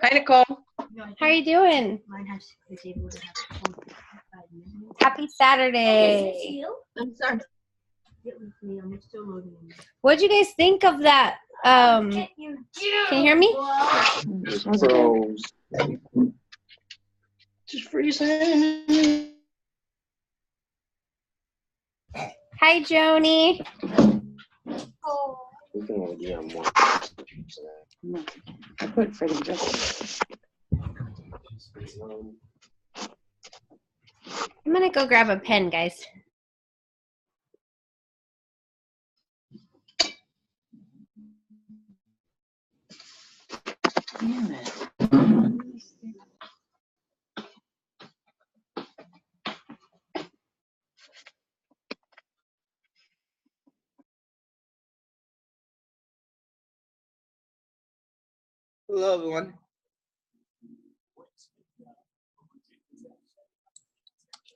Hi, Nicole. How are you doing? Happy Saturday. I'm sorry. What did you guys think of that? Can you hear me? Froze. Just freezing. Hi, Joni. I put freaking just. I'm gonna go grab a pen, guys. Damn it. Hello, everyone.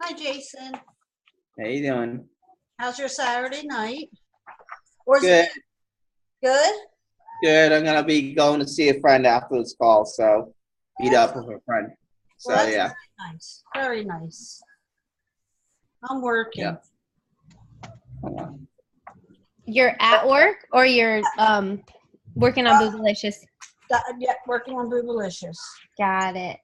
Hi, Jason. How you doing? How's your Saturday night? Or is Good. it good? Good. I'm gonna be going to see a friend after this call, so meet up with a friend. So Well, that's yeah. very nice. Very nice. I'm working. Yeah. Hold on. You're at work or you're working on Bootylicious? Yeah, working on Bootylicious. Got it.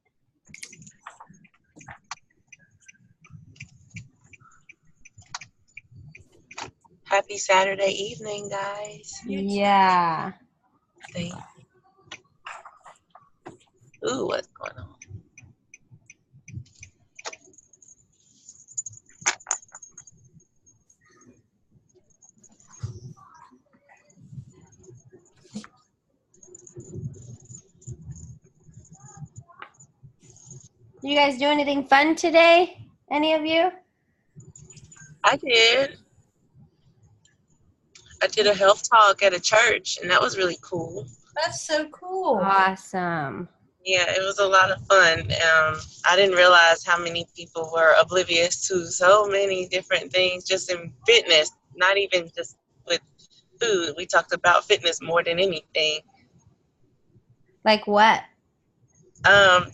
Happy Saturday evening, guys. Yeah. Ooh, what's going on? You guys do anything fun today? Any of you? I did. I did a health talk at a church, and that was really cool. That's so cool. Awesome. Yeah, it was a lot of fun. I didn't realize how many people were oblivious to so many different things just in fitness, not even just with food. We talked about fitness more than anything. Like what?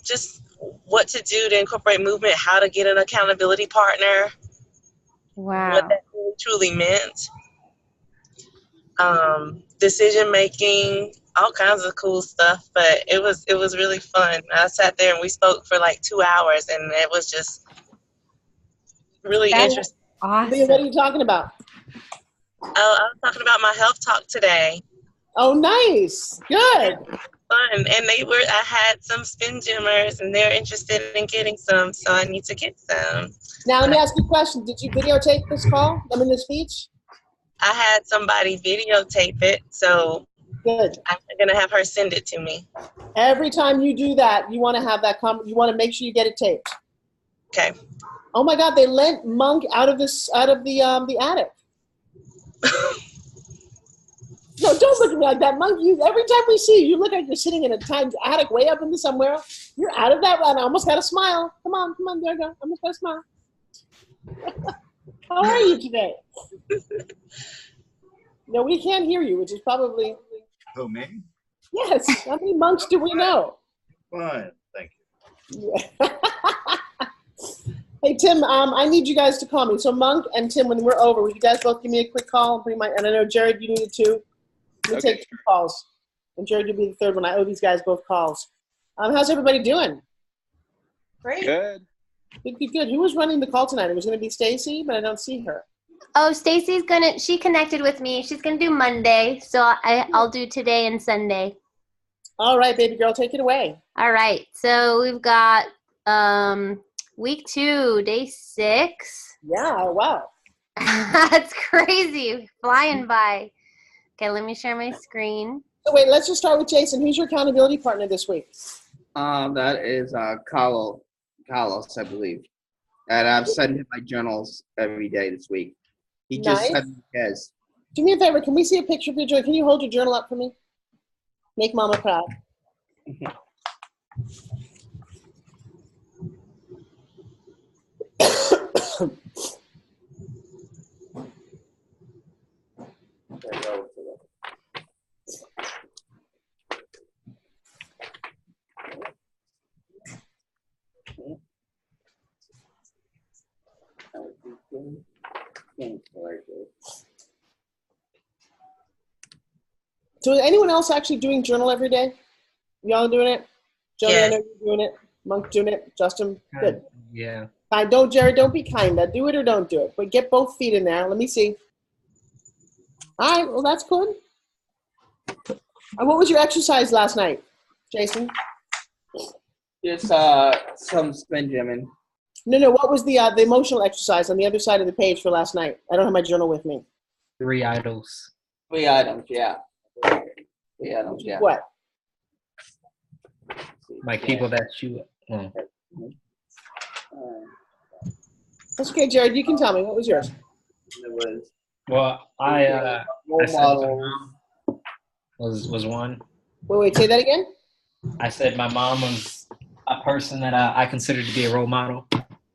Just what to do to incorporate movement, how to get an accountability partner, Wow. what that really truly meant. Decision making, all kinds of cool stuff, but it was really fun. I sat there and we spoke for like 2 hours, and it was just really interesting. Awesome. What are you talking about? Oh, I was talking about my health talk today. Oh, nice. Good. Fun, and I had some spin gymmers, and they're interested in getting some, so I need to get some. Now let me ask you a question. Did you videotape this call? The speech? I had somebody videotape it, so Good. I'm gonna have her send it to me. Every time you do that, you want to have that you want to make sure you get it taped. Okay. Oh my God, they lent Monk out of the attic. No, don't look at me like that, Monk. Every time we see you, you look like you're sitting in a tiny attic way up into somewhere. You're out of that run. I almost got a smile. Come on, there you go. I almost got a smile. How are you today? No, we can't hear you, which is probably. Who, me? Yes. How many monks do we know? Fine, thank you. Yeah. Hey, Tim, I need you guys to call me. So Monk and Tim, when we're over, will you guys both give me a quick call? And I know, Jared, you needed to. Let me take 2 calls. And Jared, you'll be the third one. I owe these guys both calls. How's everybody doing? Great. Good. Good. Who was running the call tonight? It was going to be Stacy, but I don't see her. Oh, Stacy's she connected with me. She's gonna do Monday, so I'll do today and Sunday. All right, baby girl, take it away. All right, so we've got week 2, day 6. Yeah, wow. That's crazy, flying by. Okay, let me share my screen. So wait, let's just start with Jason. Who's your accountability partner this week? That is Carlos, I believe. And I'm sending him my journals every day this week. He just Nice. sent me his. Do me a favor. Can we see a picture of your journal? Can you hold your journal up for me? Make Mama proud. very true. So is anyone else actually doing journal every day? Y'all doing it? Jody, I Yes. know you're doing it. Monk doing it. Justin, good. Yeah. Don't, Jared, don't be kind. Do it or don't do it. But get both feet in there. Let me see. All right, well, that's good. And what was your exercise last night, Jason? Just some spin gymming. No, what was the emotional exercise on the other side of the page for last night? I don't have my journal with me. 3 idols. 3 items, yeah. 3 items, yeah. What? Like people that you. That's okay, Jared. You can tell me. What was yours? It was Well, I role said my models. mom was one. Wait, say that again? I said my mom was a person that I considered to be a role model.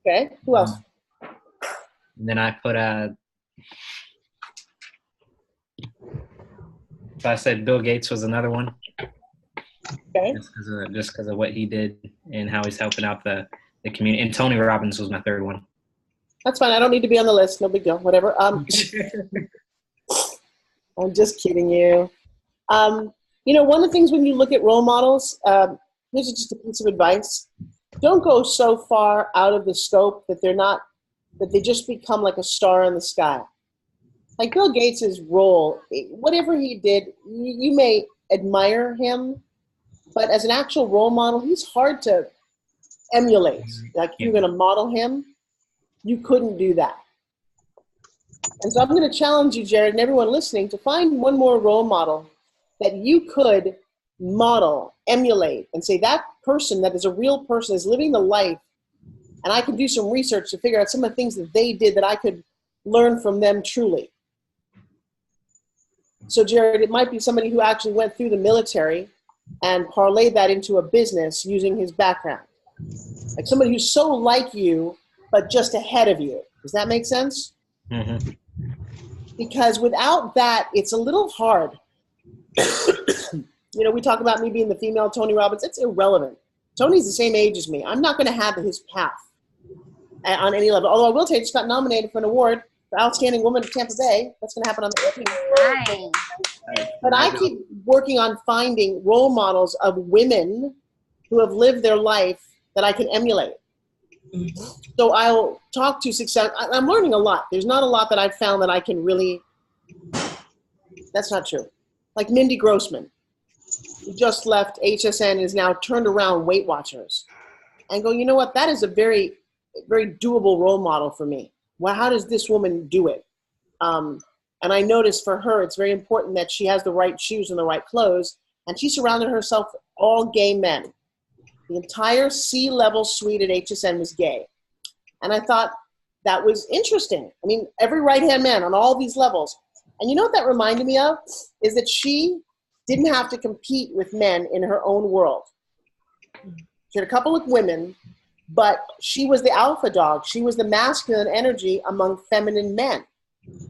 Okay. Who else? And then I put so I said Bill Gates was another one. Okay. Just because of what he did and how he's helping out the community. And Tony Robbins was my third one. That's fine. I don't need to be on the list. No big deal. Whatever. I'm just kidding you. One of the things when you look at role models, here's just a piece of advice. Don't go so far out of the scope that they just become like a star in the sky. Like Bill Gates' role, whatever he did, you may admire him, but as an actual role model, he's hard to emulate. Like you're going to model him, you couldn't do that. And so I'm going to challenge you, Jared, and everyone listening, to find one more role model that you could model, emulate, and say that person that is a real person is living the life, and I could do some research to figure out some of the things that they did that I could learn from them truly. So Jared, it might be somebody who actually went through the military and parlayed that into a business using his background. Like somebody who's so like you, but just ahead of you. Does that make sense? Mm-hmm. Because without that, it's a little hard. We talk about me being the female Tony Robbins. It's irrelevant. Tony's the same age as me. I'm not going to have his path on any level. Although I will tell you, just got nominated for an award for Outstanding Woman of Tampa Bay. That's going to happen on the 18th. Nice. But I keep working on finding role models of women who have lived their life that I can emulate. Mm-hmm. So I'll talk to success. I'm learning a lot. There's not a lot that I've found that I can really. That's not true. Like Mindy Grossman, who just left HSN and is now turned around Weight Watchers, and go, you know what? That is a very, very doable role model for me. Well, how does this woman do it? And I noticed for her, it's very important that she has the right shoes and the right clothes, and she surrounded herself with all gay men. The entire C-level suite at HSN was gay. And I thought that was interesting. I mean, every right-hand man on all these levels. And you know what that reminded me of? Is that she didn't have to compete with men in her own world. She had a couple of women, but she was the alpha dog. She was the masculine energy among feminine men.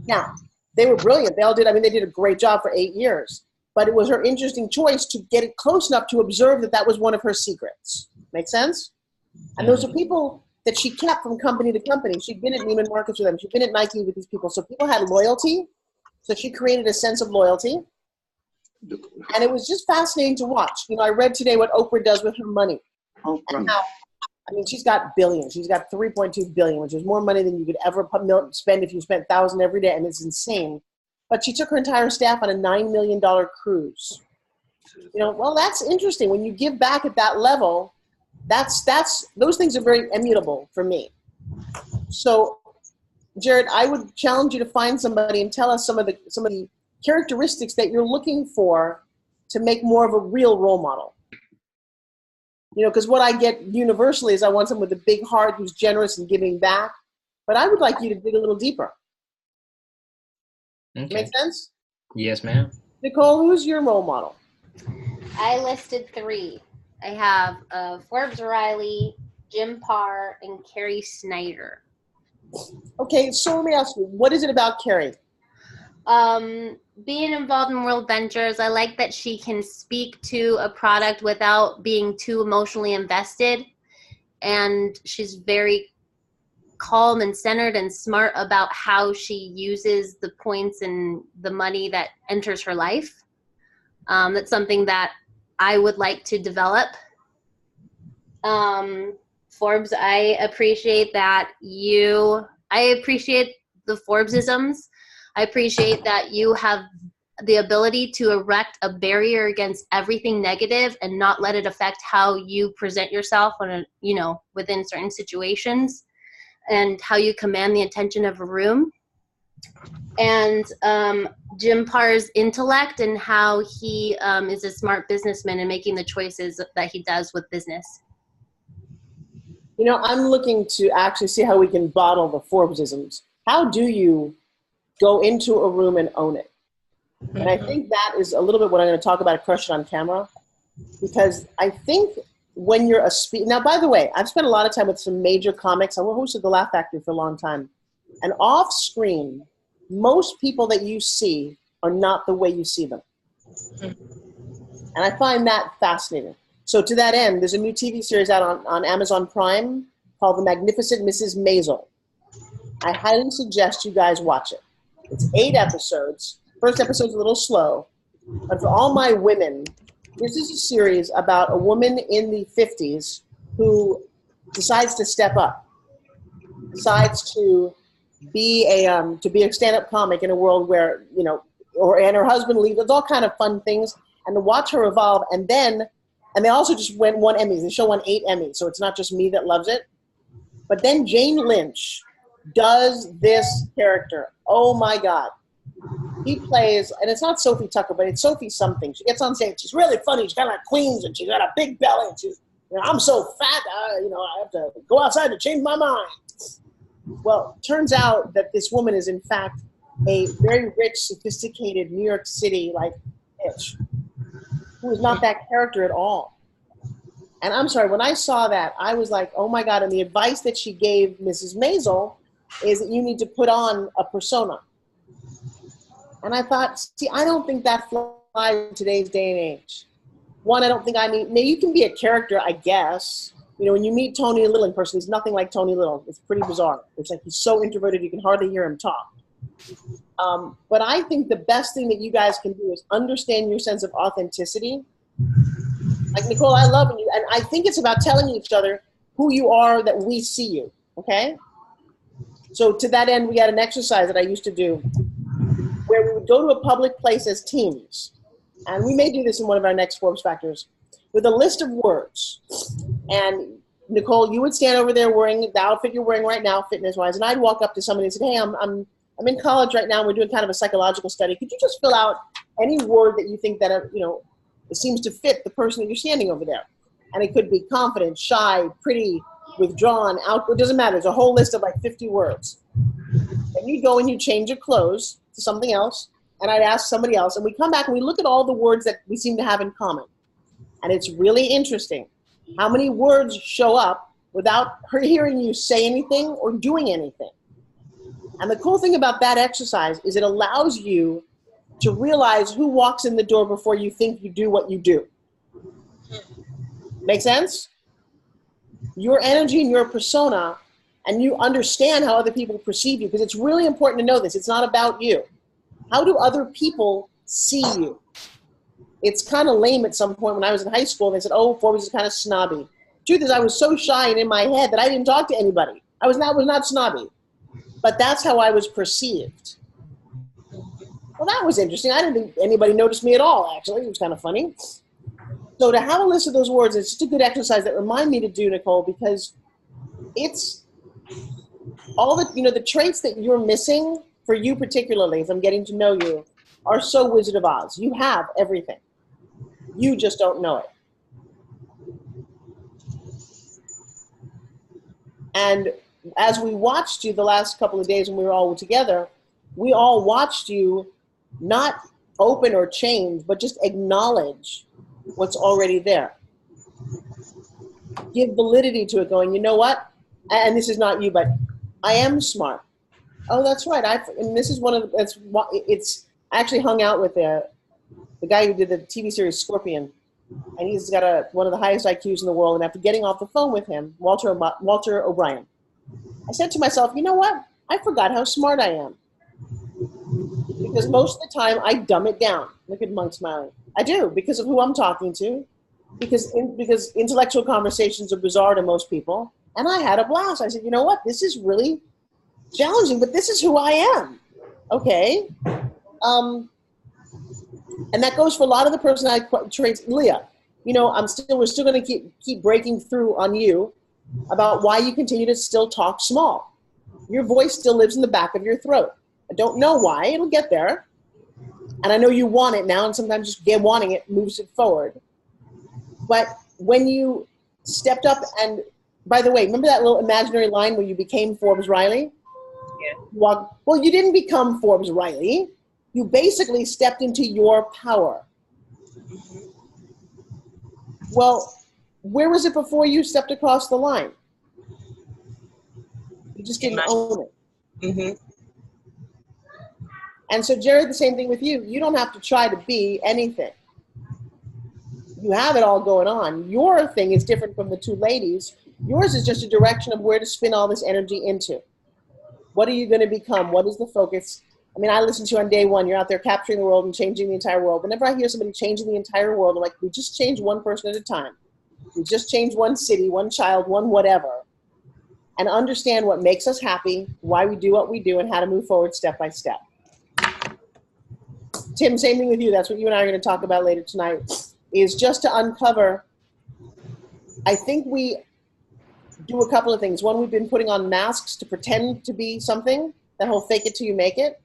Now, they were brilliant. They all did. I mean, they did a great job for 8 years. But it was her interesting choice to get it close enough to observe that that was one of her secrets. Make sense? And those are people that she kept from company to company. She'd been at Neiman Marcus with them. She'd been at Nike with these people. So people had loyalty. So she created a sense of loyalty. And it was just fascinating to watch. I read today what Oprah does with her money. And how, she's got billions. She's got 3.2 billion, which is more money than you could ever spend if you spent 1,000 every day. And it's insane. But she took her entire staff on a $9 million cruise. Well, that's interesting. When you give back at that level, those things are very immutable for me. So, Jared, I would challenge you to find somebody and tell us some of the characteristics that you're looking for to make more of a real role model. Because what I get universally is I want someone with a big heart who's generous and giving back. But I would like you to dig a little deeper. Okay. Make sense? Yes, ma'am. Nicole, who's your role model? I listed 3. I have Forbes Riley, Jim Parr, and Carrie Snyder. Okay, so let me ask you, what is it about Carrie? Being involved in World Ventures, I like that she can speak to a product without being too emotionally invested, and she's very calm and centered and smart about how she uses the points and the money that enters her life. That's something that I would like to develop. Forbes, I appreciate that I appreciate the Forbesisms. I appreciate that you have the ability to erect a barrier against everything negative and not let it affect how you present yourself within certain situations, and how you command the attention of a room. And Jim Parr's intellect and how he is a smart businessman and making the choices that he does with business. I'm looking to actually see how we can bottle the Forbesisms. How do you go into a room and own it? And I think that is a little bit what I'm going to talk about at Crush It on Camera, because I think when you're a speaker, now, by the way, I've spent a lot of time with some major comics. I hosted the Laugh Factory for a long time. And off screen, most people that you see are not the way you see them. And I find that fascinating. So to that end, there's a new TV series out on Amazon Prime called The Magnificent Mrs. Maisel. I highly suggest you guys watch it. It's 8 episodes. First episode's a little slow, but for all my women, this is a series about a woman in the 50s who decides to step up, decides to be a stand-up comic in a world where, and her husband leaves. It's all kind of fun things, and to watch her evolve. And they also just won Emmys. The show won 8 Emmys, so it's not just me that loves it. But then Jane Lynch does this character. Oh my God. He plays, and it's not Sophie Tucker, but it's Sophie something. She gets on stage. She's really funny. She's kind of like Queens, and she's got a big belly. And she's, I'm so fat, I have to go outside to change my mind. Well, turns out that this woman is, in fact, a very rich, sophisticated New York City, bitch, who is not that character at all. And I'm sorry, when I saw that, I was like, oh my God. And the advice that she gave Mrs. Maisel is that you need to put on a persona. And I thought, see, I don't think that flies in today's day and age. One, I don't think now you can be a character, I guess. When you meet Tony Little in person, he's nothing like Tony Little. It's pretty bizarre. It's like he's so introverted, you can hardly hear him talk. But I think the best thing that you guys can do is understand your sense of authenticity. Like, Nicole, I love you. And I think it's about telling each other who you are, that we see you, okay? So to that end, we had an exercise that I used to do where we would go to a public place as teams. And we may do this in one of our next Forbes Factors with a list of words. And Nicole, you would stand over there wearing the outfit you're wearing right now, fitness-wise, and I'd walk up to somebody and say, hey, I'm in college right now, and we're doing kind of a psychological study. Could you just fill out any word that you think that, it seems to fit the person that you're standing over there? And it could be confident, shy, pretty, withdrawn, outward, doesn't matter. There's a whole list of 50 words. And you go and you change your clothes to something else, and I'd ask somebody else, and we come back and we look at all the words that we seem to have in common. And it's really interesting how many words show up without her hearing you say anything or doing anything. And the cool thing about that exercise is it allows you to realize who walks in the door before you think you do what you do. Make sense? Your energy and your persona, and you understand how other people perceive you, because it's really important to know this. It's not about you. How do other people see you? It's kind of lame at some point when I was in high school. They said, oh, Forbes is kind of snobby. Truth is, I was so shy and in my head that I didn't talk to anybody. I was not snobby. But that's how I was perceived. Well, that was interesting. I didn't think anybody noticed me at all, actually. It was kind of funny. So to have a list of those words, it's just a good exercise that remind me to do, Nicole, because it's all the traits that you're missing, for you particularly, as I'm getting to know you, are so Wizard of Oz. You have everything. You just don't know it. And as we watched you the last couple of days when we were all together, we all watched you not open or change, but just acknowledge what's already there. Give validity to it, going, you know what? And this is not you, but I am smart. Oh, that's right. And this is one of the, I actually hung out with the guy who did the TV series Scorpion, and he's got one of the highest IQs in the world. And after getting off the phone with him, Walter O'Brien, I said to myself, you know what? I forgot how smart I am. Because most of the time I dumb it down. Look at Monk smiling. I do, because of who I'm talking to. Because intellectual conversations are bizarre to most people. And I had a blast. I said, you know what? This is really challenging, but this is who I am. Okay. And that goes for a lot of the personality traits. Leah, you know, we're still going to keep breaking through on you about why you continue to still talk small. Your voice still lives in the back of your throat. I don't know why. It'll get there. And I know you want it now, and sometimes just wanting it moves it forward. But when you stepped up, and by the way, remember that little imaginary line where you became Forbes Riley? Yeah. Well, you didn't become Forbes Riley. You basically stepped into your power. Well, where was it before you stepped across the line? You just didn't own it. Mm-hmm. And so, Jared, the same thing with you. You don't have to try to be anything. You have it all going on. Your thing is different from the two ladies. Yours is just a direction of where to spin all this energy into. What are you going to become? What is the focus? I mean, I listened to you on day one. You're out there capturing the world and changing the entire world. Whenever I hear somebody changing the entire world, I'm like, we just change one person at a time. We just change one city, one child, one whatever. And understand what makes us happy, why we do what we do, and how to move forward step by step. Tim, same thing with you. That's what you and I are going to talk about later tonight, is just to uncover. I think we do a couple of things. One, we've been putting on masks to pretend to be something, that whole fake it till you make it.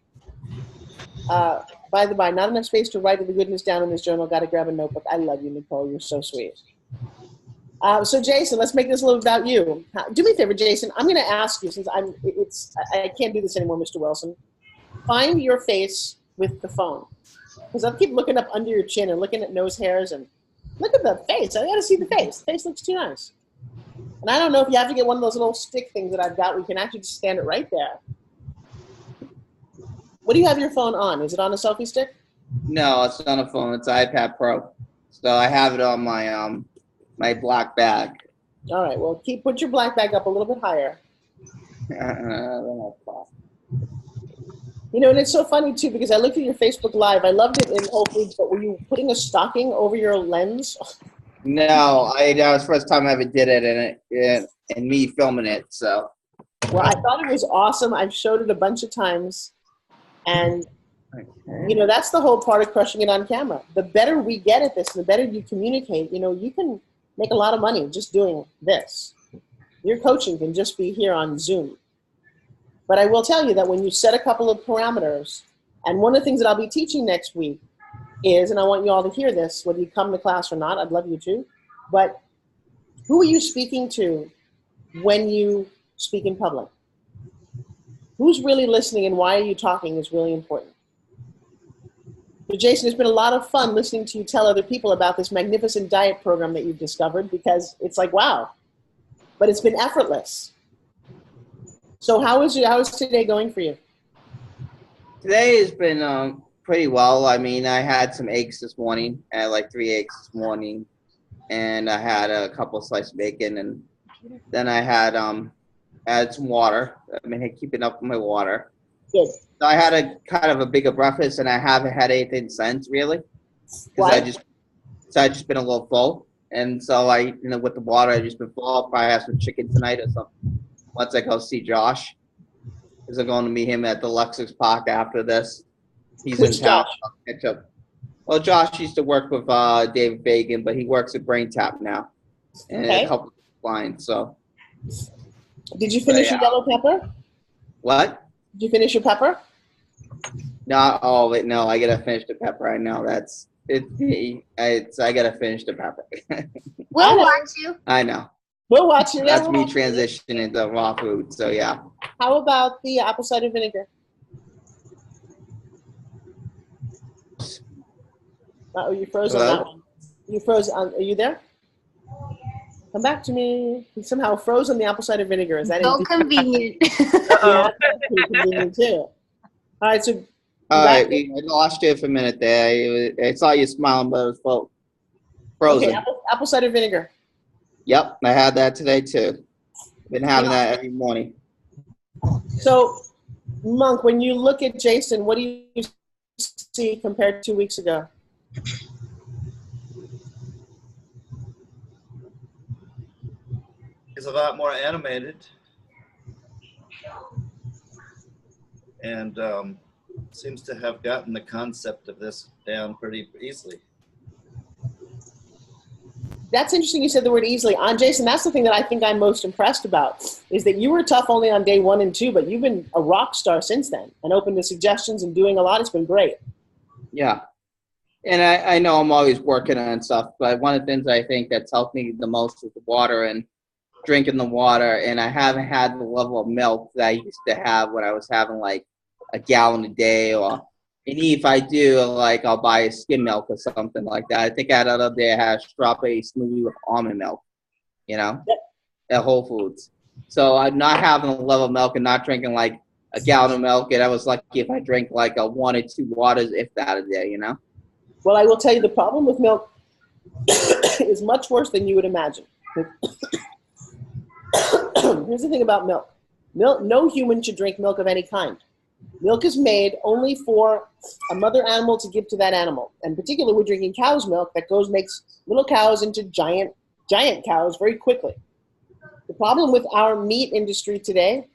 By the by, not enough space to write the goodness down in this journal. Got to grab a notebook. I love you, Nicole. You're so sweet. So Jason, let's make this a little about you. Do me a favor, Jason. I'm going to ask you, since I can't do this anymore, Mr. Wilson. Find your face with the phone, because I'll keep looking up under your chin and looking at nose hairs and look at the face. I got to see the face. The face looks too nice. And I don't know if you have to get one of those little stick things that I've got. We can actually just stand it right there. What do you have your phone on? Is it on a selfie stick? No, it's not a phone. It's an iPad Pro. So I have it on my my black bag. All right. Well, put your black bag up a little bit higher. You know, and it's so funny too, because I looked at your Facebook Live. I loved it in Whole Foods, but were you putting a stocking over your lens? No, that was the first time I ever did it, and me filming it. So. Well, I thought it was awesome. I've showed it a bunch of times, and you know, that's the whole part of crushing it on camera. The better we get at this, the better you communicate. You know, you can make a lot of money just doing this. Your coaching can just be here on Zoom. But I will tell you that when you set a couple of parameters, and one of the things that I'll be teaching next week is, and I want you all to hear this, whether you come to class or not, I'd love you to, but who are you speaking to when you speak in public? Who's really listening, and why are you talking is really important. So Jason, it's been a lot of fun listening to you tell other people about this magnificent diet program that you've discovered, because it's like, wow, but it's been effortless. So how is today going for you? Today has been pretty well. I mean, I had some eggs this morning. I had like 3 eggs this morning, and I had a couple sliced bacon, and then I had some water. I've been keeping up with my water. Good. So I had a kind of a bigger breakfast, and I haven't had anything since, really. Why? I just been a little full, and so with the water, I just been full. I'll probably have some chicken tonight or something. Once I go see Josh, because I'm going to meet him at the Lexus Park after this. He's Which in town. Josh? I'll catch up. Well, Josh used to work with David Fagan, but he works at Brain Tap now, and Okay. a couple of clients. So. Did you finish your yellow pepper? What? Did you finish your pepper? Not all of it. No, I gotta finish the pepper. I know that's it. I gotta finish the pepper. We'll watch you. I know. We'll watch you. That's me transitioning into raw food. So yeah. How about the apple cider vinegar? Oh, you froze on that one. You froze on. Are you there? Come back to me. He somehow froze on the apple cider vinegar. Is that So convenient. Yeah, that's pretty convenient too. All right, so. All right, I lost you for a minute there. I saw you smiling, but it was frozen. Okay, apple cider vinegar. Yep, I had that today too. Been having that every morning. So, Monk, when you look at Jason, what do you see compared to 2 weeks ago? He's a lot more animated. And seems to have gotten the concept of this down pretty easily. That's interesting you said the word easily. Jason, that's the thing that I think I'm most impressed about, is that you were tough only on day 1 and 2, but you've been a rock star since then and open to suggestions and doing a lot. It's been great. Yeah. And I know I'm always working on stuff, but one of the things I think that's helped me the most is the water and drinking the water. And I haven't had the level of milk that I used to have when I was having like a gallon a day, or and if I do, like I'll buy a skim milk or something like that. I think the other day I had a strawberry smoothie with almond milk, at Whole Foods. So I'm not having a level of milk and not drinking like a gallon of milk. And I was lucky if I drink like a 1 or 2 waters, if that a day, Well, I will tell you the problem with milk is much worse than you would imagine. Here's the thing about milk. No human should drink milk of any kind. Milk is made only for a mother animal to give to that animal. And particularly, we're drinking cow's milk that makes little cows into giant cows very quickly. The problem with our meat industry today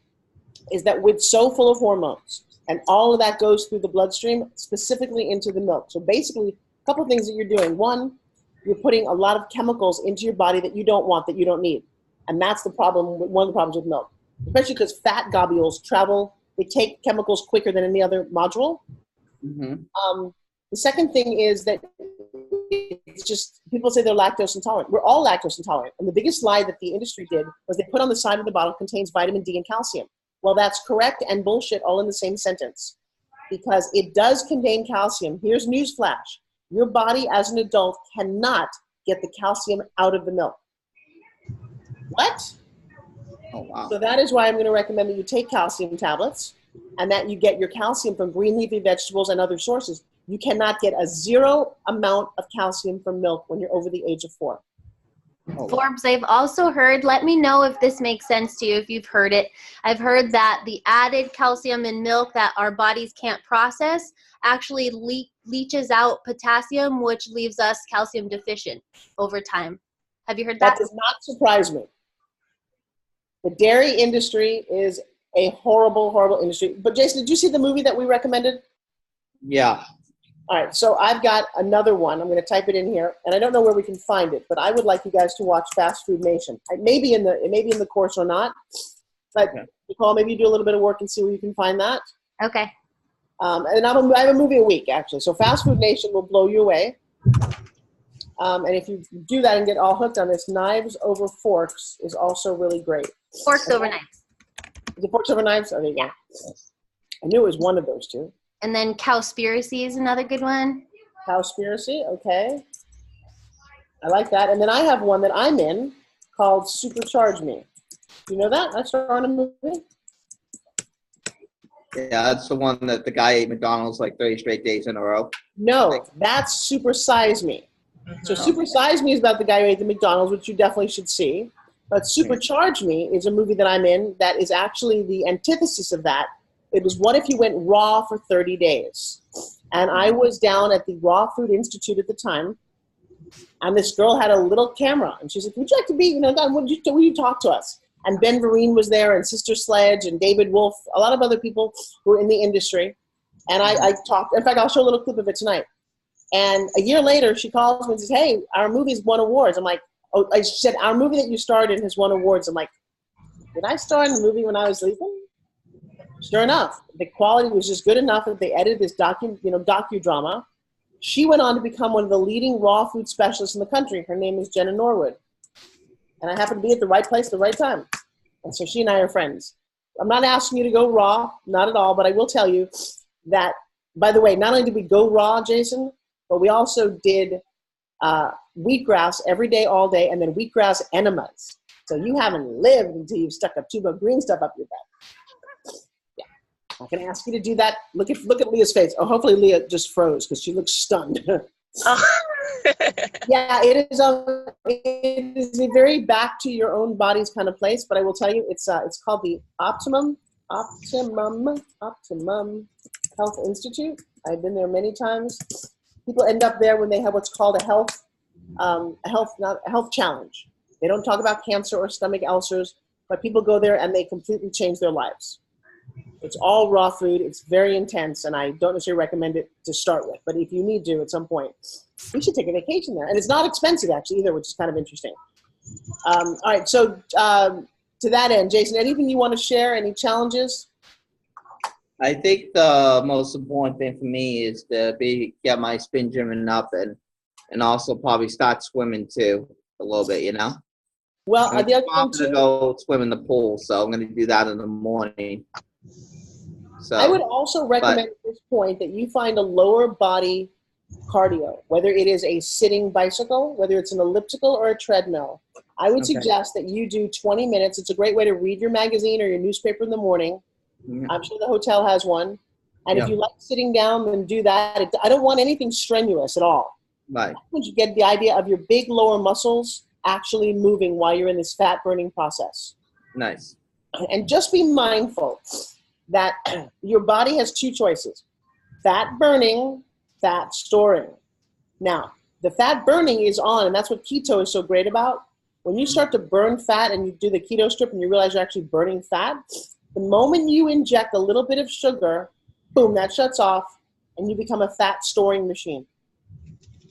is that we're so full of hormones, and all of that goes through the bloodstream, specifically into the milk. So basically, a couple of things that you're doing. One, you're putting a lot of chemicals into your body that you don't want, that you don't need. And that's the problem, one of the problems with milk, especially because fat globules they take chemicals quicker than any other module. Mm-hmm. The second thing is that it's just, people say they're lactose intolerant. We're all lactose intolerant. And the biggest lie that the industry did was they put on the side of the bottle contains vitamin D and calcium. Well, that's correct and bullshit all in the same sentence, because it does contain calcium. Here's newsflash. Your body as an adult cannot get the calcium out of the milk. What? Oh, wow. So that is why I'm going to recommend that you take calcium tablets and that you get your calcium from green leafy vegetables and other sources. You cannot get a zero amount of calcium from milk when you're over the age of 4. Oh, wow. Forbes, I've also heard, let me know if this makes sense to you, if you've heard it. I've heard that the added calcium in milk that our bodies can't process actually leaches out potassium, which leaves us calcium deficient over time. Have you heard that? That does not surprise me. The dairy industry is a horrible, horrible industry. But Jason, did you see the movie that we recommended? Yeah. All right, so I've got another one. I'm going to type it in here, and I don't know where we can find it, but I would like you guys to watch Fast Food Nation. It may be in the course or not, but Nicole, maybe you do a little bit of work and see where you can find that. Okay. And I have a movie a week, actually. So Fast Food Nation will blow you away. And if you do that and get all hooked on this, Knives Over Forks is also really great. Forks over knives. Is it Forks Over Knives? Oh, there you go. I knew it was one of those two. And then Cowspiracy is another good one. Cowspiracy, okay. I like that. And then I have one that I'm in called Supercharge Me. You know that? I started on a movie. Yeah, that's the one that the guy ate McDonald's like 30 straight days in a row. No, that's Super Size Me. So Super Size Me is about the guy who ate the McDonald's, which you definitely should see. But Supercharge Me is a movie that I'm in that is actually the antithesis of that. It was what if you went raw for 30 days? And I was down at the Raw Food Institute at the time, and this girl had a little camera, and she's like, would you like to be, would you talk to us? And Ben Vereen was there, and Sister Sledge, and David Wolf, a lot of other people who were in the industry. And I talked, in fact, I'll show a little clip of it tonight. And a year later, she calls me and says, hey, our movie's won awards. I'm like, oh, she said, our movie that you starred in has won awards. I'm like, did I star in a movie when I was sleeping? Sure enough, the quality was just good enough that they edited this docudrama. She went on to become one of the leading raw food specialists in the country. Her name is Jenna Norwood. And I happened to be at the right place at the right time. And so she and I are friends. I'm not asking you to go raw, not at all, but I will tell you that, by the way, not only did we go raw, Jason, but we also did wheatgrass every day, all day, and then wheatgrass enemas. So you haven't lived until you've stuck a tube of green stuff up your butt. Yeah, I can ask you to do that. Look at Leah's face. Oh, hopefully Leah just froze because she looks stunned. Yeah, it is a very back to your own body's kind of place. But I will tell you, it's called the Optimum Optimum Health Institute. I've been there many times. People end up there when they have what's called a health challenge. They don't talk about cancer or stomach ulcers, but people go there and they completely change their lives. It's all raw food. It's very intense, and I don't necessarily recommend it to start with. But if you need to at some point, we should take a vacation there. And it's not expensive, actually, either, which is kind of interesting. All right, so to that end, Jason, anything you want to share? Any challenges? I think the most important thing for me is to get my spin gymming up and also probably start swimming too a little bit, you know? Well, the other I'm thing going to go swim in the pool, so I'm going to do that in the morning. So I would also recommend at this point that you find a lower body cardio, whether it is a sitting bicycle, whether it's an elliptical or a treadmill. I would suggest that you do 20 minutes. It's a great way to read your magazine or your newspaper in the morning. I'm sure the hotel has one. And if you like sitting down, then do that. I don't want anything strenuous at all. Right. Once you get the idea of your big lower muscles actually moving while you're in this fat burning process. Nice. And just be mindful that your body has two choices: fat burning, fat storing. Now, the fat burning is on, and that's what keto is so great about. When you start to burn fat and you do the keto strip and you realize you're actually burning fat, the moment you inject a little bit of sugar, boom, that shuts off and you become a fat storing machine.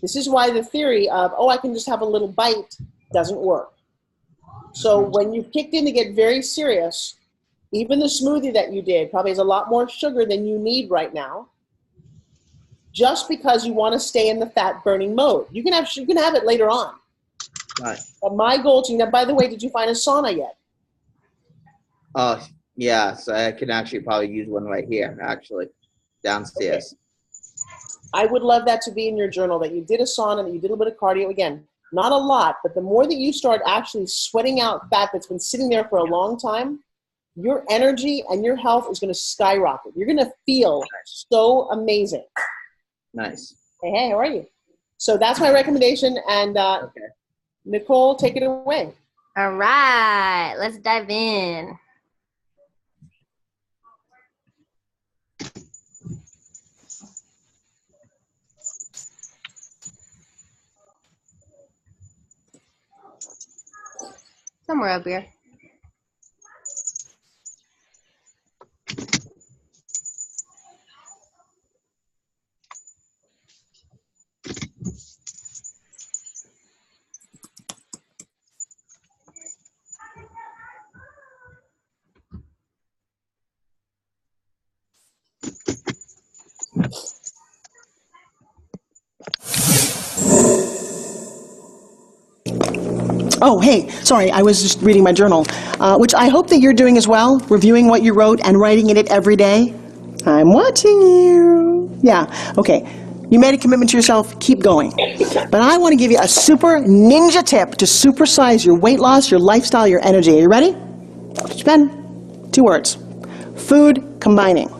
This is why the theory of, I can just have a little bite doesn't work. So when you've kicked in to get very serious, even the smoothie that you did probably has a lot more sugar than you need right now, just because you want to stay in the fat burning mode. You can have it later on. Right. But my goal to you, now, by the way, did you find a sauna yet? Yeah, so I can actually probably use one right here, actually, downstairs. Okay. I would love that to be in your journal, that you did a sauna, that you did a little bit of cardio. Again, not a lot, but the more that you start actually sweating out fat that's been sitting there for a long time, your energy and your health is going to skyrocket. You're going to feel so amazing. Nice. Hey, how are you? So that's my recommendation. And Nicole, take it away. All right, let's dive in. Somewhere up here. Oh, hey, sorry, I was just reading my journal, which I hope that you're doing as well, reviewing what you wrote and writing in it every day. I'm watching you. Yeah, okay. You made a commitment to yourself, keep going. But I want to give you a super ninja tip to supersize your weight loss, your lifestyle, your energy. Are you ready? Ben, 2 words. Food combining.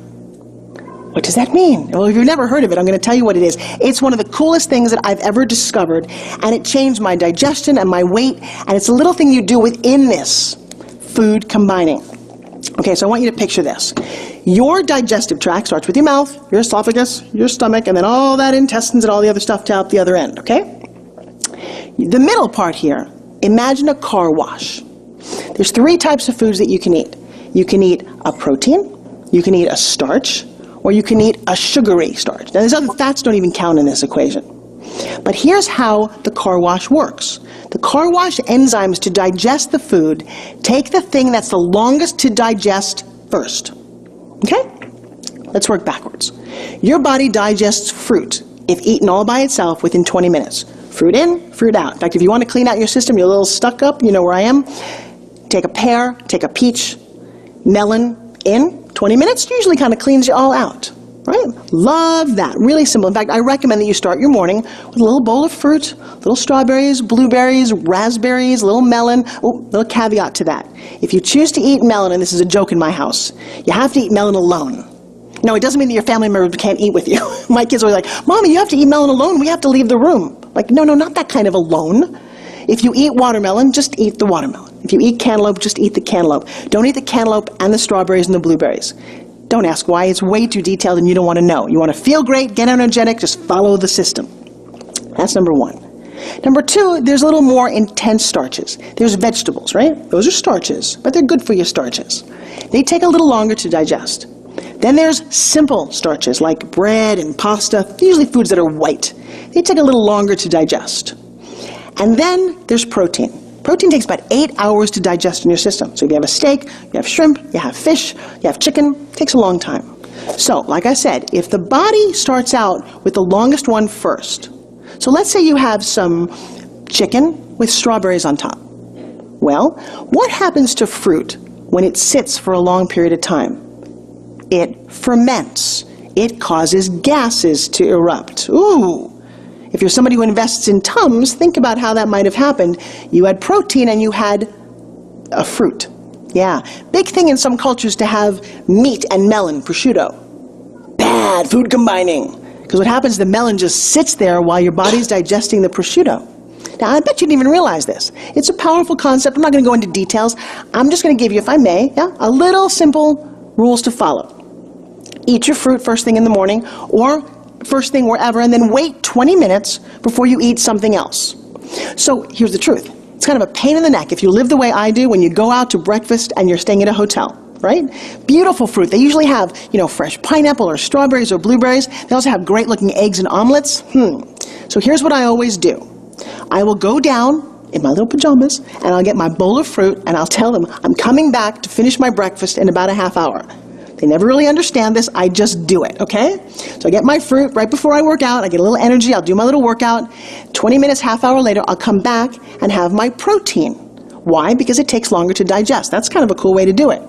What does that mean? Well, if you've never heard of it, I'm going to tell you what it is. It's one of the coolest things that I've ever discovered, and it changed my digestion and my weight, and it's a little thing you do within this. Food combining. Okay, so I want you to picture this. Your digestive tract starts with your mouth, your esophagus, your stomach, and then all that intestines and all the other stuff to out the other end, okay? The middle part here, imagine a car wash. There's 3 types of foods that you can eat. You can eat a protein, you can eat a starch, or you can eat a sugary starch. Now, these other fats don't even count in this equation. But here's how the car wash works. The car wash enzymes to digest the food take the thing that's the longest to digest first. Okay? Let's work backwards. Your body digests fruit, if eaten all by itself, within 20 minutes. Fruit in, fruit out. In fact, if you want to clean out your system, you're a little stuck up, you know where I am. Take a pear, take a peach, melon in. 20 minutes usually kind of cleans you all out, right? Love that. Really simple. In fact, I recommend that you start your morning with a little bowl of fruit, little strawberries, blueberries, raspberries, a little melon. Oh, little caveat to that. If you choose to eat melon, and this is a joke in my house, you have to eat melon alone. No, it doesn't mean that your family members can't eat with you. My kids are always like, Mommy, you have to eat melon alone. We have to leave the room. Like, no, not that kind of alone. If you eat watermelon, just eat the watermelon. If you eat cantaloupe, just eat the cantaloupe. Don't eat the cantaloupe and the strawberries and the blueberries. Don't ask why. It's way too detailed and you don't want to know. You want to feel great, get energetic, just follow the system. That's number one. Number two, there's a little more intense starches. There's vegetables, right? Those are starches, but they're good for your starches. They take a little longer to digest. Then there's simple starches like bread and pasta, usually foods that are white. They take a little longer to digest. And then there's protein. Protein takes about 8 hours to digest in your system. So if you have a steak, you have shrimp, you have fish, you have chicken, it takes a long time. So, like I said, if the body starts out with the longest one first, so let's say you have some chicken with strawberries on top. Well, what happens to fruit when it sits for a long period of time? It ferments. It causes gases to erupt. Ooh! If you're somebody who invests in Tums, think about how that might have happened. You had protein and you had a fruit. Yeah, big thing in some cultures to have meat and melon, prosciutto. Bad food combining. Because what happens, the melon just sits there while your body's digesting the prosciutto. Now, I bet you didn't even realize this. It's a powerful concept. I'm not going to go into details. I'm just going to give you, if I may, a little simple rules to follow. Eat your fruit first thing in the morning, or first thing wherever, and then wait 20 minutes before you eat something else. So here's the truth. It's kind of a pain in the neck if you live the way I do when you go out to breakfast and you're staying at a hotel, right? Beautiful fruit. They usually have, fresh pineapple or strawberries or blueberries. They also have great looking eggs and omelets. So here's what I always do. I will go down in my little pajamas and I'll get my bowl of fruit and I'll tell them I'm coming back to finish my breakfast in about a half hour. They never really understand this. I just do it, okay? So I get my fruit right before I work out. I get a little energy. I'll do my little workout. 20 minutes, half hour later, I'll come back and have my protein. Why? Because it takes longer to digest. That's kind of a cool way to do it.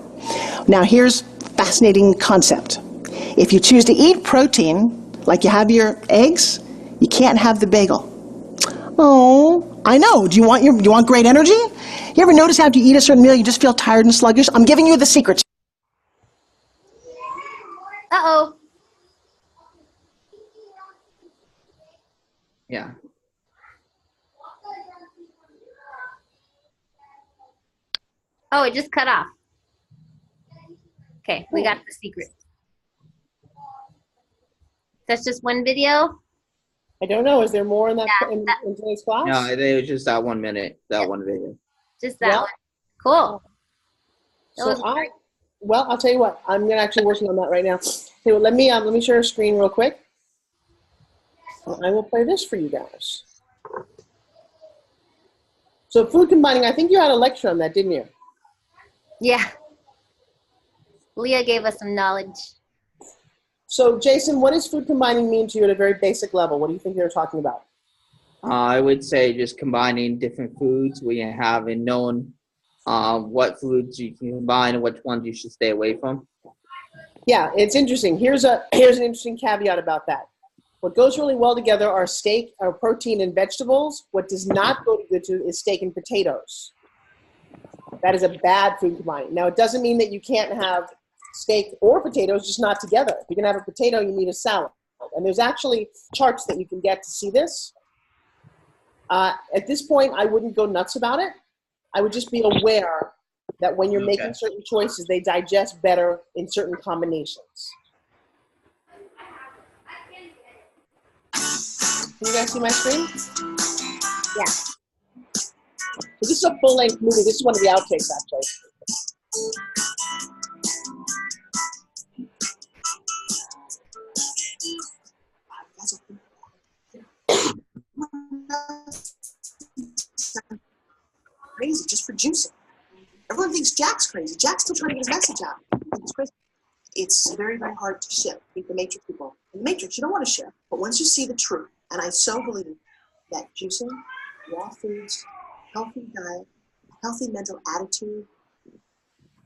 Now, here's a fascinating concept. If you choose to eat protein, like you have your eggs, you can't have the bagel. Oh, I know. Do you want great energy? You ever notice after you eat a certain meal, you just feel tired and sluggish? I'm giving you the secret. Uh-oh. Yeah. Oh, it just cut off. Okay, we got the secret. That's just one video? I don't know. Is there more in in today's class? No, it was just that 1 minute, that one video. Just that one. Cool. Well, I'll tell you what. I'm actually working on that right now. Okay, well, let me share a screen real quick. I will play this for you guys. So food combining, I think you had a lecture on that, didn't you? Yeah. Leah gave us some knowledge. So Jason, what does food combining mean to you at a very basic level? What do you think you're talking about? I would say just combining different foods we have and knowing what foods you can combine and which ones you should stay away from. Yeah, it's interesting. Here's an interesting caveat about that. What goes really well together are steak, or protein, and vegetables. What does not go good to is steak and potatoes. That is a bad food combining. Now, it doesn't mean that you can't have steak or potatoes, just not together. If you can have a potato, you need a salad. And there's actually charts that you can get to see this. At this point, I wouldn't go nuts about it. I would just be aware that when you're making certain choices, they digest better in certain combinations. Can you guys see my screen? Yeah. So this is a full-length movie. This is one of the outtakes, actually. Crazy just for juicing. Everyone thinks Jack's crazy. Jack's still trying to get his message out. It's crazy. It's very, very hard to shift. I think the Matrix people. In the Matrix, you don't want to shift. But once you see the truth, and I so believe that juicing, raw foods, healthy diet, healthy mental attitude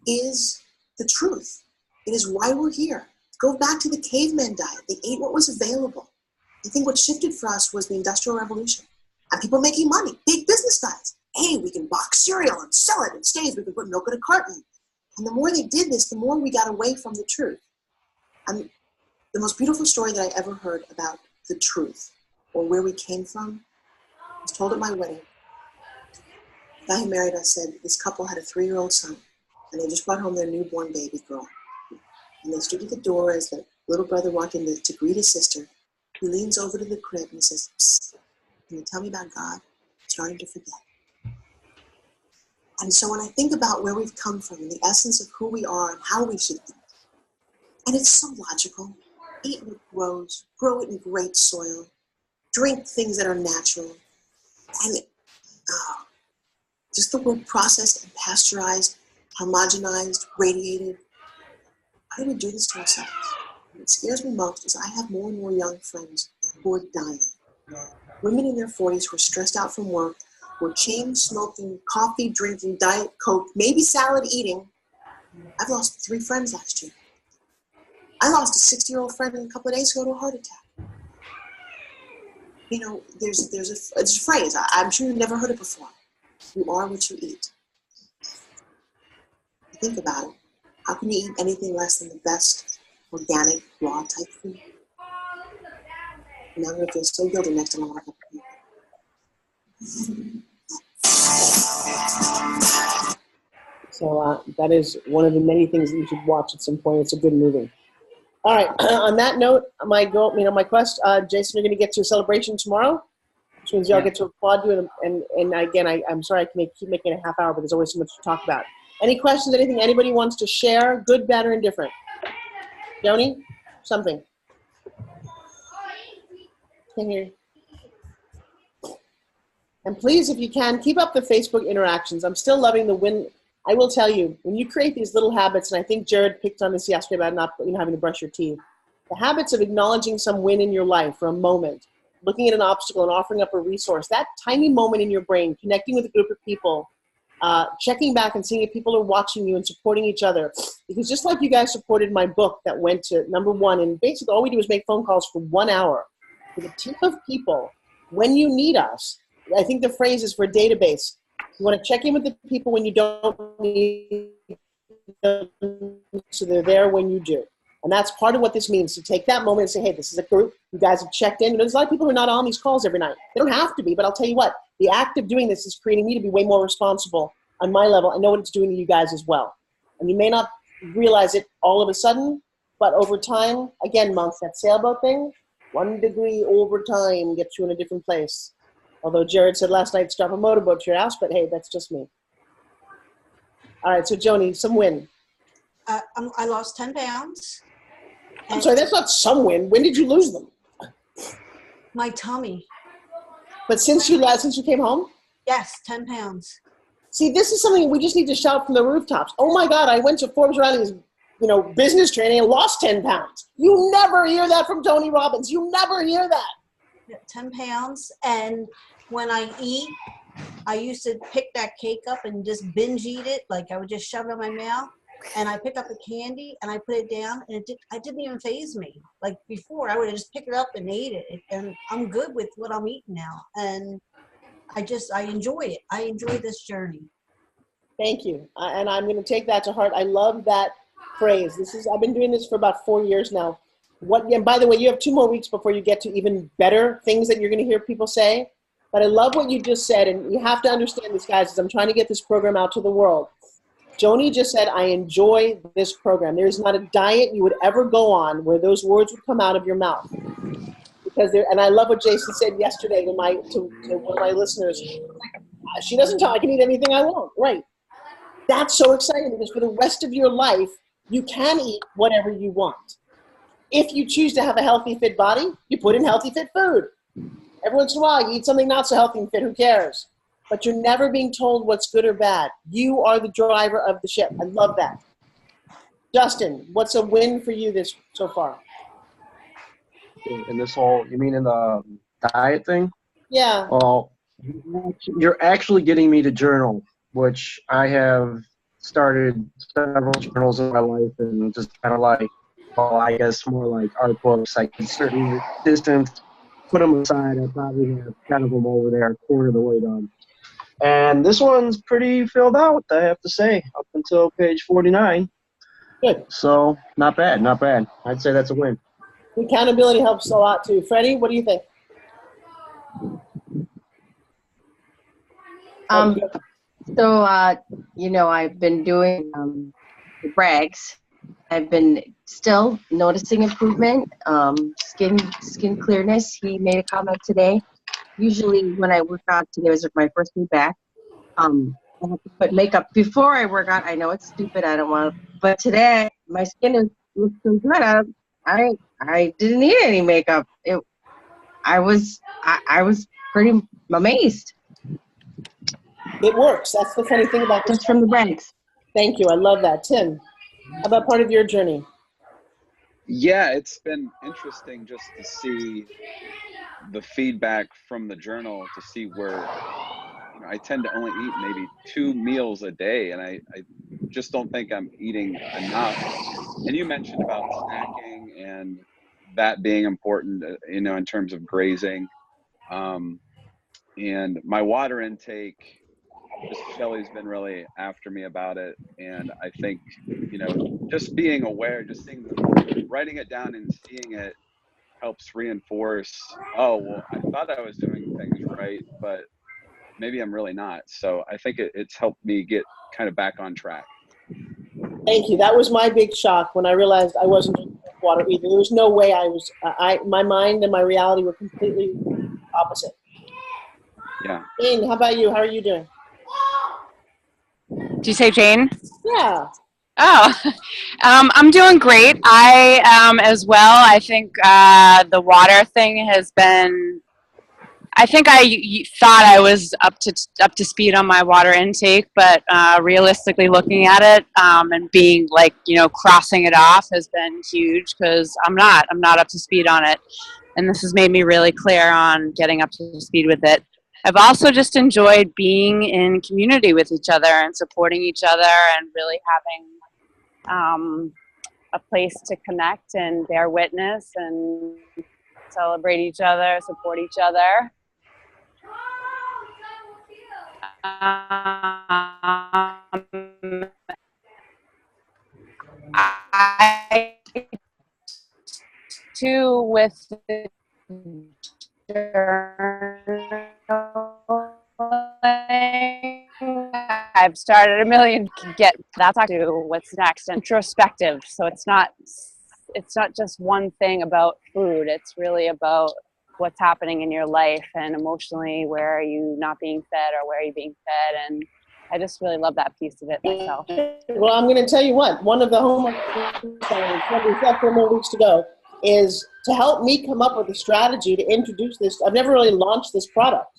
is the truth. It is why we're here. Go back to the caveman diet. They ate what was available. I think what shifted for us was the Industrial Revolution. And people making money, big business guys. Hey, we can box cereal and sell it in states. We can put milk in a carton. And the more they did this, the more we got away from the truth. And the most beautiful story that I ever heard about the truth or where we came from was told at my wedding. guy who married us said this couple had a 3-year-old son, and they just brought home their newborn baby girl. And they stood at the door as the little brother walked in to greet his sister. He leans over to the crib and he says, "Psst, can you tell me about God? I'm starting to forget." And so when I think about where we've come from and the essence of who we are and how we should eat, and it's so logical. Eat what grows, grow it in great soil, drink things that are natural, and just the word processed and pasteurized, homogenized, radiated. Why do we do this to ourselves? What scares me most is I have more and more young friends who are dying. Women in their 40s who are stressed out from work, who are chain smoking, coffee drinking, Diet Coke, maybe salad eating. I've lost 3 friends last year. I lost a 60-year-old friend a couple of days ago to a heart attack. You know, there's a phrase, I'm sure you've never heard it before. You are what you eat. Think about it. How can you eat anything less than the best organic, raw type food? Now I'm going to feel so guilty next time I want to eat. So that is one of the many things that you should watch at some point. It's a good movie. All right. On that note, my quest, Jason, you're going to get to a celebration tomorrow, which means y'all get to applaud you. And again, I'm sorry I can keep making it a half hour, but there's always so much to talk about. Any questions, anything anybody wants to share, good, bad, or indifferent? Joni, something. Can hear. And please, if you can, keep up the Facebook interactions. I'm still loving the win. I will tell you, when you create these little habits, and I think Jared picked on this yesterday about not having to brush your teeth, the habits of acknowledging some win in your life for a moment, looking at an obstacle and offering up a resource, that tiny moment in your brain, connecting with a group of people, checking back and seeing if people are watching you and supporting each other. Because just like you guys supported my book that went to #1, and basically all we do is make phone calls for 1 hour with a team of people when you need us. I think the phrase is for a database. You want to check in with the people when you don't need them, so they're there when you do. And that's part of what this means, to take that moment and say, hey, this is a group. You guys have checked in. There's a lot of people who are not on these calls every night. They don't have to be, but I'll tell you what, the act of doing this is creating me to be way more responsible on my level. I know what it's doing to you guys as well. And you may not realize it all of a sudden, but over time, again, monks, that sailboat thing, 1 degree over time gets you in a different place. Although Jared said last night, strap a motorboat to your ass, but hey, that's just me. All right, so Joni, some win. I lost 10 pounds. I'm sorry, that's not some win. When did you lose them? My tummy. But since you came home? Yes, 10 pounds. See, this is something we just need to shout from the rooftops. Oh my God, I went to Forbes Riley's, business training and lost 10 pounds. You never hear that from Tony Robbins. You never hear that. 10 pounds. And when I eat, I used to pick that cake up and just binge eat it. Like I would just shove it in my mouth. And I pick up a candy and I put it down, and it didn't even faze me. Like before, I would have just picked it up and ate it. And I'm good with what I'm eating now. And I enjoy it. I enjoy this journey. Thank you. And I'm going to take that to heart. I love that phrase. I've been doing this for about 4 years now. And by the way, you have 2 more weeks before you get to even better things that you're going to hear people say. But I love what you just said. And you have to understand this, guys, as I'm trying to get this program out to the world. Joni just said, I enjoy this program. There's not a diet you would ever go on where those words would come out of your mouth. And I love what Jason said yesterday to one of my listeners. She doesn't tell I can eat anything I want. Right. That's so exciting because for the rest of your life, you can eat whatever you want. If you choose to have a healthy, fit body, you put in healthy, fit food. Every once in a while, you eat something not so healthy and fit, who cares? But you're never being told what's good or bad. You are the driver of the ship. I love that. Justin, what's a win for you so far? In this whole, you mean in the diet thing? Yeah. Well, you're actually getting me to journal, which I have started several journals in my life and just kind of like, well, I guess more like art books. I can certain distance, put them aside. I probably have 10 of them over there, a quarter of the way done. And this one's pretty filled out, I have to say, up until page 49. Good. So not bad, not bad. I'd say that's a win. Accountability helps a lot too. Freddie, what do you think? So, I've been doing the brags. I've been still noticing improvement. Skin clearness. He made a comment today. Usually when I work out, today was my first day back. I have to put makeup before I work out. I know it's stupid. I don't want to, but today my skin looks so good. I didn't need any makeup. I was pretty amazed. It works. That's the funny thing about this. Just from the brags. Thank you. I love that. Tim, how about part of your journey? Yeah, it's been interesting just to see the feedback from the journal, to see where I tend to only eat maybe 2 meals a day, and I just don't think I'm eating enough. And you mentioned about snacking and that being important, in terms of grazing. And my water intake, just Shelly's been really after me about it. And I think, just being aware, just writing it down and seeing it helps reinforce, oh, well, I thought I was doing things right, but maybe I'm really not. So I think it's helped me get kind of back on track. Thank you. That was my big shock when I realized I wasn't drinking water either. There was no way I was, my mind and my reality were completely opposite. Yeah. Jane, how about you? How are you doing? Did you say Jane? Yeah. Oh, I'm doing great. I am as well. I think the water thing has been. I think I thought I was up to speed on my water intake, but realistically looking at it and being crossing it off has been huge, because I'm not up to speed on it, and this has made me really clear on getting up to speed with it. I've also just enjoyed being in community with each other and supporting each other, and really having a place to connect and bear witness and celebrate each other, support each other. I too, with the journaling, I've started a million that's to what's next, introspective. So it's not just one thing about food. It's really about what's happening in your life, and emotionally, where are you not being fed, or where are you being fed? And I just really love that piece of it myself. Well, I'm going to tell you what, one of the homework we've got 4 more weeks to go is to help me come up with a strategy to introduce this. I've never really launched this product,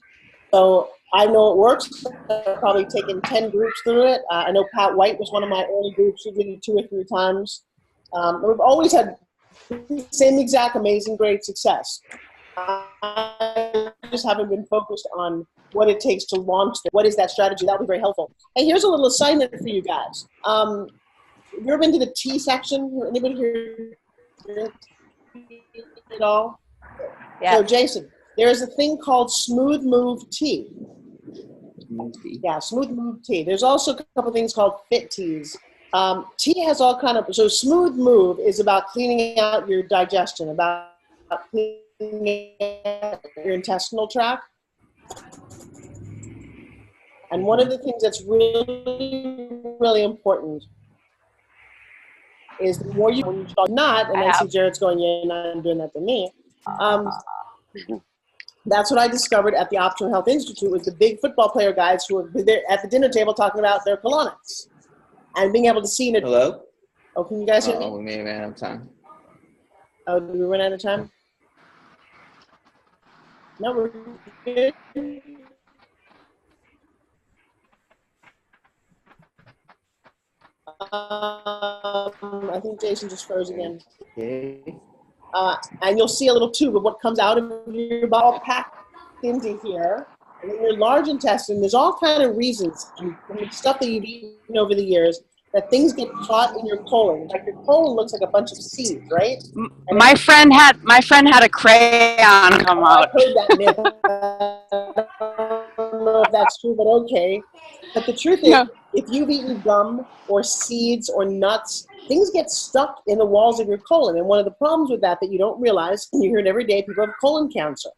so I know it works. I've probably taken 10 groups through it. I know Pat White was one of my early groups who did it 2 or 3 times. We've always had the same exact amazing great success. I just haven't been focused on what it takes to launch it. What is that strategy? That would be very helpful. Hey, here's a little assignment for you guys. Have you ever been to the tea section? Anybody here drink at all? Yeah. So Jason, there is a thing called Smooth Move tea. Yeah, Smooth Move tea. There's also a couple things called Fit teas. Tea has all kind of, so Smooth Move is about cleaning out your digestion, about cleaning out your intestinal tract. And one of the things that's really, really important is the more you not, and I see Jared's going, yeah, not doing that to me. That's what I discovered at the Optimal Health Institute, was the big football player guys who were there at the dinner table talking about their colonics. And being able to see it. Hello? Oh, can you guys hear me? Oh, we may have ran out of time. Oh, did we run out of time? No, we're good. I think Jason just froze again. Okay. And you'll see a little tube of what comes out of your bottle packed into here. And in your large intestine, there's all kind of reasons, and the stuff that you've eaten over the years, that things get caught in your colon. Like your colon looks like a bunch of seeds, right? And My friend had a crayon come out. I've heard that myth. I don't know if that's true, but okay. But the truth is, if you've eaten gum or seeds or nuts, things get stuck in the walls of your colon. And one of the problems with that you don't realize, and you hear it every day, people have colon cancer.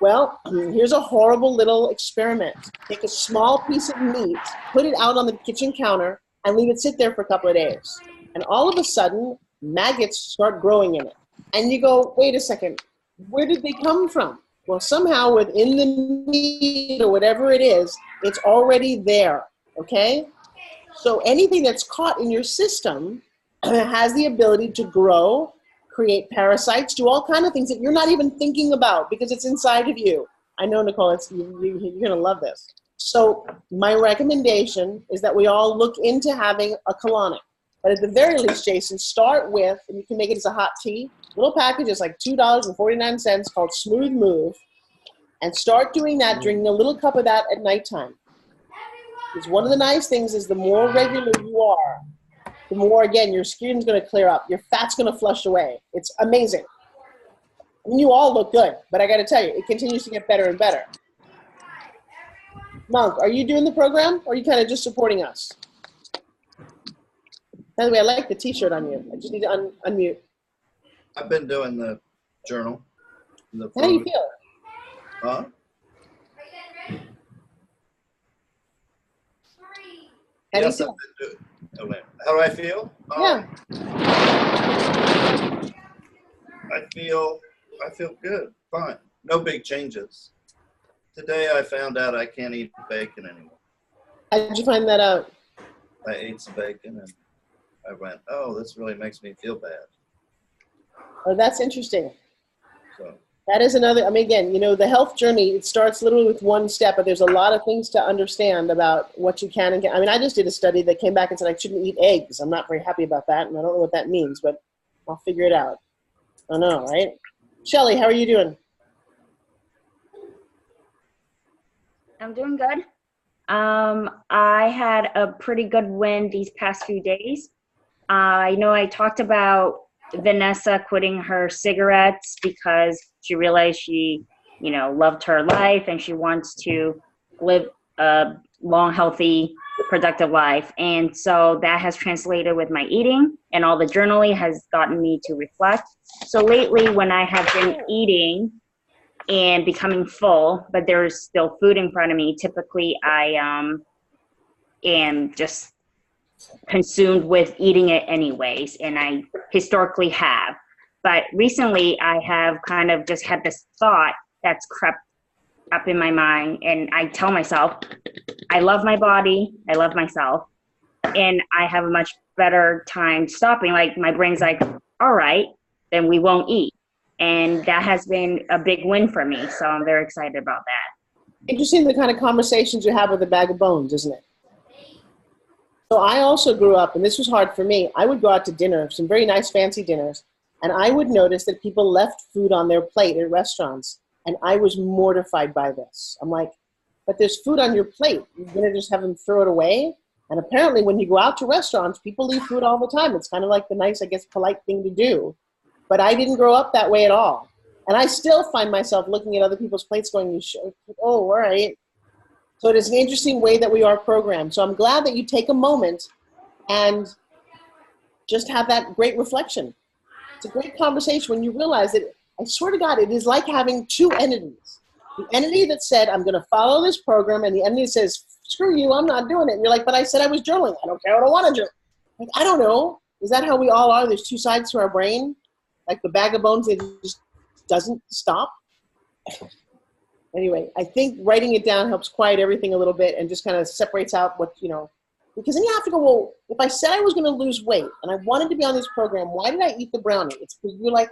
Well, here's a horrible little experiment. Take a small piece of meat, put it out on the kitchen counter, and leave it sit there for a couple of days. And all of a sudden, maggots start growing in it. And you go, wait a second, where did they come from? Well, somehow within the meat or whatever it is, it's already there, okay? So anything that's caught in your system has the ability to grow, create parasites, do all kinds of things that you're not even thinking about because it's inside of you. I know, Nicole, you're going to love this. So my recommendation is that we all look into having a colonic. But at the very least, Jason, start with, and you can make it as a hot tea, little package is like $2.49 called Smooth Move, and start doing that, drinking a little cup of that at nighttime. Because one of the nice things is the more regular you are, the more, again, your skin's going to clear up. Your fat's going to flush away. It's amazing. I mean, you all look good, but I got to tell you, it continues to get better and better. Monk, are you doing the program, or are you kind of just supporting us? By the way, I like the T-shirt on you. I just need to unmute. I've been doing the journal. How do you feel? Huh? Yes, I've been doing. Okay. How do I feel? Yeah. I feel good. Fine. No big changes. Today I found out I can't eat bacon anymore. How did you find that out? I ate some bacon and I went, oh, this really makes me feel bad. Oh, that's interesting. So That is another, I mean, again, you know, the health journey, it starts literally with one step, but there's a lot of things to understand about what you can and can't. I mean, I just did a study that came back and said I shouldn't eat eggs. I'm not very happy about that, and I don't know what that means, but I'll figure it out. I know, right? Shelly, how are you doing? I'm doing good. I had a pretty good win these past few days. I know I talked about Vanessa quitting her cigarettes because she realized she, you know, loved her life and she wants to live a long, healthy, productive life. And so that has translated with my eating, and all the journaling has gotten me to reflect. So lately when I have been eating and becoming full, but there's still food in front of me, typically I am just consumed with eating it anyways, and I historically have. But recently I have kind of just had this thought that's crept up in my mind, and I tell myself, I love my body, I love myself, and I have a much better time stopping. Like my brain's like, all right, then we won't eat. And that has been a big win for me, so I'm very excited about that. Interesting the kind of conversations you have with a bag of bones, isn't it? So I also grew up, and this was hard for me, I would go out to dinner, some very nice fancy dinners, and I would notice that people left food on their plate at restaurants, and I was mortified by this. I'm like, but there's food on your plate. You're going to just have them throw it away? And apparently when you go out to restaurants, people leave food all the time. It's kind of like the nice, I guess, polite thing to do. But I didn't grow up that way at all. And I still find myself looking at other people's plates going, oh, all right. So it is an interesting way that we are programmed. So I'm glad that you take a moment and just have that great reflection. It's a great conversation when you realize that, I swear to God, it is like having two entities. The entity that said, I'm going to follow this program, and the entity that says, screw you, I'm not doing it. And you're like, but I said I was journaling. I don't care what I want to do. Like, I don't know. Is that how we all are? There's two sides to our brain? Like the bag of bones that just doesn't stop? Anyway, I think writing it down helps quiet everything a little bit and just kind of separates out what, you know, because then you have to go, well, if I said I was going to lose weight and I wanted to be on this program, why did I eat the brownie? It's because you're like,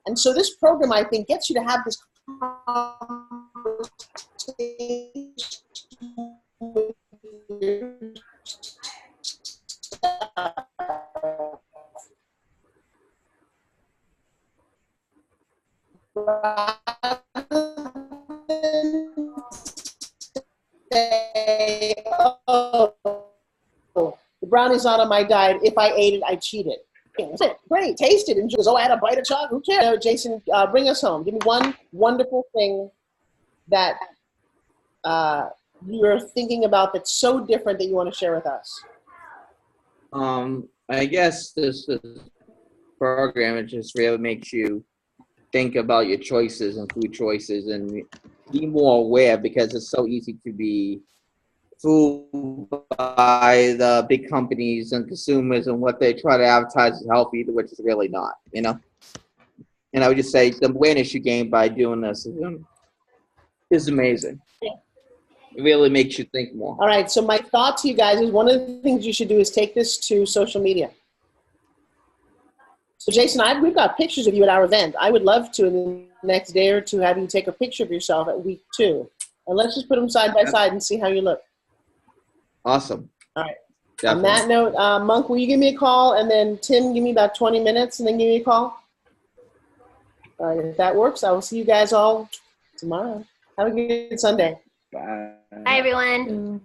and so this program, I think, gets you to have this conversation with say, oh, the brownie's not on my diet. If I ate it, I cheated. Great, taste it. And she goes, oh, I had a bite of chocolate. Who cares? No, Jason, bring us home. Give me one wonderful thing that you're thinking about that's so different that you want to share with us. I guess this program, it just really makes you think about your choices and food choices and be more aware, because it's so easy to be fooled by the big companies and consumers and what they try to advertise as healthy, which is really not, you know? And I would just say the awareness you gain by doing this is amazing. It really makes you think more. All right, so my thought to you guys is one of the things you should do is take this to social media. So Jason, we've got pictures of you at our event. I would love to, in the next day or two, have you take a picture of yourself at week 2. And let's just put them side by side and see how you look. Awesome. All right. Definitely. On that note, Monk, will you give me a call? And then Tim, give me about 20 minutes and then give me a call. All right, if that works, I will see you guys all tomorrow. Have a good Sunday. Bye. Bye, everyone.